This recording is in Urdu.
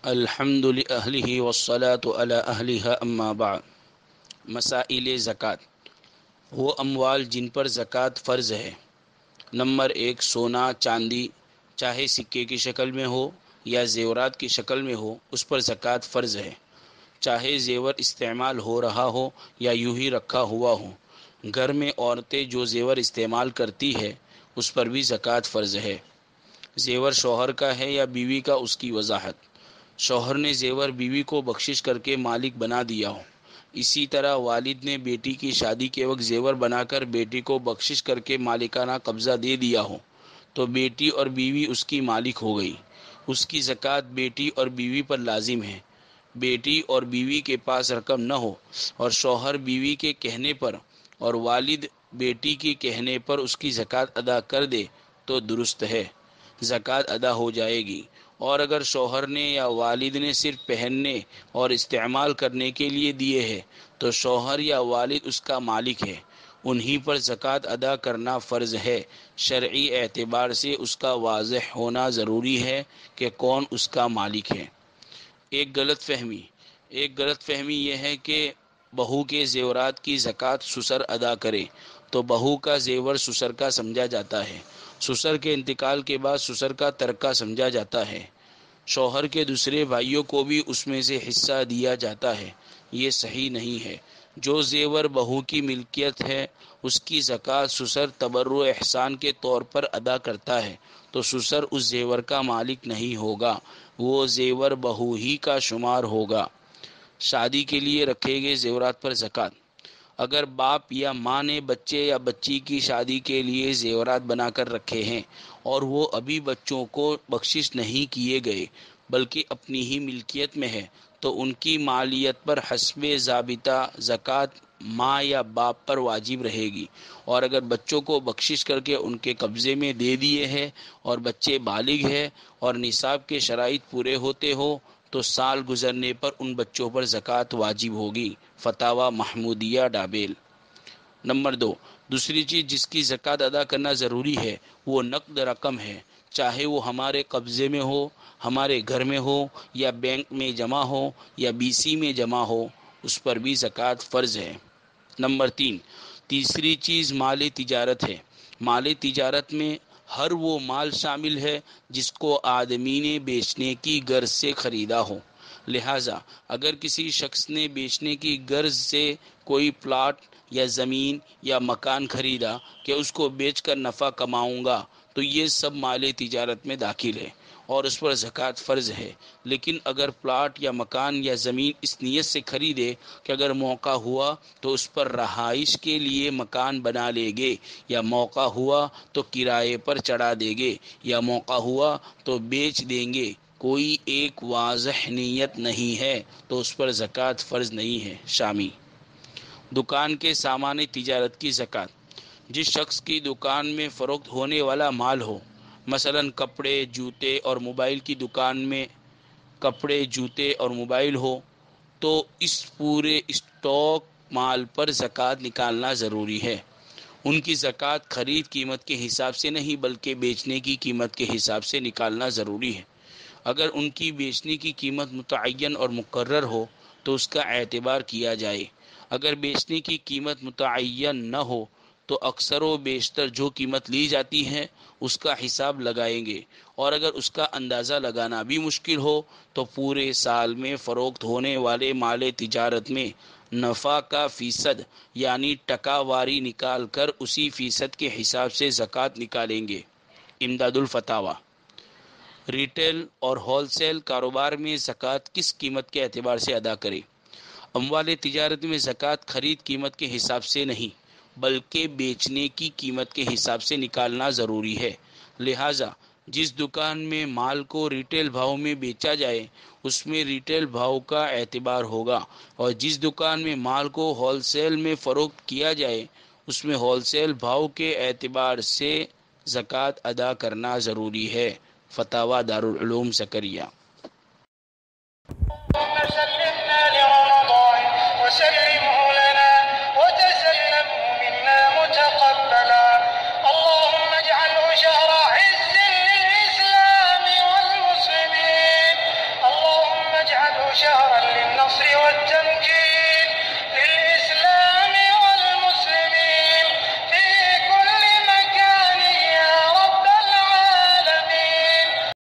الحمد للہ والصلاة علی اہلہا اما بعد۔ مسائل زکوٰۃ، وہ اموال جن پر زکوٰۃ فرض ہے۔ نمبر 1، سونا چاندی، چاہے سکے کی شکل میں ہو یا زیورات کی شکل میں ہو، اس پر زکوٰۃ فرض ہے، چاہے زیور استعمال ہو رہا ہو یا یوں ہی رکھا ہوا ہو۔ گھر میں عورتیں جو زیور استعمال کرتی ہے اس پر بھی زکوٰۃ فرض ہے۔ زیور شوہر کا ہے یا بیوی کا، اس کی وضاحت۔ شوہر نے زیور بیوی کو بخشش کر کے مالک بنا دیا ہو، اسی طرح والد نے بیٹی کی شادی کے وقت زیور بنا کر بیٹی کو بخشش کر کے مالکانہ قبضہ دے دیا ہو تو بیٹی اور بیوی اس کی مالک ہو گئی۔ اس کی زکوٰۃ بیٹی اور بیوی پر لازم ہے۔ بیٹی اور بیوی کے پاس رقم نہ ہو اور شوہر بیوی کے کہنے پر اور والد بیٹی کے کہنے پر اس کی زکوٰۃ ادا کر دے تو درست ہے، زکوٰۃ ادا ہو جائے گی۔ اور اگر شوہر نے یا والد نے صرف پہننے اور استعمال کرنے کے لیے دیے ہیں تو شوہر یا والد اس کا مالک ہے، انہی پر زکوٰۃ ادا کرنا فرض ہے۔ شرعی اعتبار سے اس کا واضح ہونا ضروری ہے کہ کون اس کا مالک ہے۔ ایک غلط فہمی یہ ہے کہ بہو کے زیورات کی زکوٰۃ سسر ادا کرے تو بہو کا زیور سسر کا سمجھا جاتا ہے، سسر کے انتقال کے بعد سسر کا ترکہ سمجھا جاتا ہے، شوہر کے دوسرے بھائیوں کو بھی اس میں سے حصہ دیا جاتا ہے۔ یہ صحیح نہیں ہے۔ جو زیور بہو کی ملکیت ہے اس کی زکوٰۃ سسر تبرع احسان کے طور پر ادا کرتا ہے تو سسر اس زیور کا مالک نہیں ہوگا، وہ زیور بہو ہی کا شمار ہوگا۔ شادی کے لیے رکھے گئے زیورات پر زکوٰۃ، اگر باپ یا ماں نے بچے یا بچی کی شادی کے لیے زیورات بنا کر رکھے ہیں اور وہ ابھی بچوں کو بخشش نہیں کیے گئے بلکہ اپنی ہی ملکیت میں ہے تو ان کی مالیت پر حسب ضابطہ زکوٰۃ ماں یا باپ پر واجب رہے گی۔ اور اگر بچوں کو بخشش کر کے ان کے قبضے میں دے دیے ہیں اور بچے بالغ ہیں اور نصاب کے شرائط پورے ہوتے ہو تو سال گزرنے پر ان بچوں پر زکوٰۃ واجب ہوگی۔ فتاوی محمودیہ ڈابیل۔ نمبر 2، دوسری چیز جس کی زکوٰۃ ادا کرنا ضروری ہے وہ نقد رقم ہے، چاہے وہ ہمارے قبضے میں ہو، ہمارے گھر میں ہو یا بینک میں جمع ہو یا BC میں جمع ہو، اس پر بھی زکوٰۃ فرض ہے۔ نمبر 3، تیسری چیز مال تجارت ہے۔ مال تجارت میں ہر وہ مال شامل ہے جس کو آدمی نے بیچنے کی غرض سے خریدا ہو۔ لہٰذا اگر کسی شخص نے بیچنے کی غرض سے کوئی پلاٹ یا زمین یا مکان خریدا کہ اس کو بیچ کر نفع کماؤں گا تو یہ سب مال تجارت میں داخل ہے اور اس پر زکوٰۃ فرض ہے۔ لیکن اگر پلاٹ یا مکان یا زمین اس نیت سے خریدے کہ اگر موقع ہوا تو اس پر رہائش کے لیے مکان بنا لیں گے یا موقع ہوا تو کرائے پر چڑھا دیں گے یا موقع ہوا تو بیچ دیں گے، کوئی ایک واضح نیت نہیں ہے تو اس پر زکوٰۃ فرض نہیں ہے۔ شامی۔ دکان کے سامان تجارت کی زکوٰۃ، جس شخص کی دکان میں فروخت ہونے والا مال ہو، مثلا کپڑے جوتے اور موبائل کی دکان میں کپڑے جوتے اور موبائل ہو تو اس پورے اسٹاک مال پر زکوٰۃ نکالنا ضروری ہے۔ ان کی زکوٰۃ خرید قیمت کے حساب سے نہیں بلکہ بیچنے کی قیمت کے حساب سے نکالنا ضروری ہے۔ اگر ان کی بیچنے کی قیمت متعین اور مقرر ہو تو اس کا اعتبار کیا جائے، اگر بیچنے کی قیمت متعین نہ ہو تو اکثر و بیشتر جو قیمت لی جاتی ہے اس کا حساب لگائیں گے، اور اگر اس کا اندازہ لگانا بھی مشکل ہو تو پورے سال میں فروخت ہونے والے مال تجارت میں نفع کا فیصد یعنی ٹکا واری نکال کر اسی فیصد کے حساب سے زکوٰۃ نکالیں گے۔ امداد الفتاوی۔ ریٹیل اور ہول سیل کاروبار میں زکوٰۃ کس قیمت کے اعتبار سے ادا کرے؟ اموال تجارت میں زکوٰۃ خرید قیمت کے حساب سے نہیں بلکہ بیچنے کی قیمت کے حساب سے نکالنا ضروری ہے۔ لہٰذا جس دکان میں مال کو ریٹیل بھاؤ میں بیچا جائے اس میں ریٹیل بھاؤ کا اعتبار ہوگا، اور جس دکان میں مال کو ہول سیل میں فروخت کیا جائے اس میں ہول سیل بھاؤ کے اعتبار سے زکوٰۃ ادا کرنا ضروری ہے۔ فتاوی دارالعلوم سکریہ۔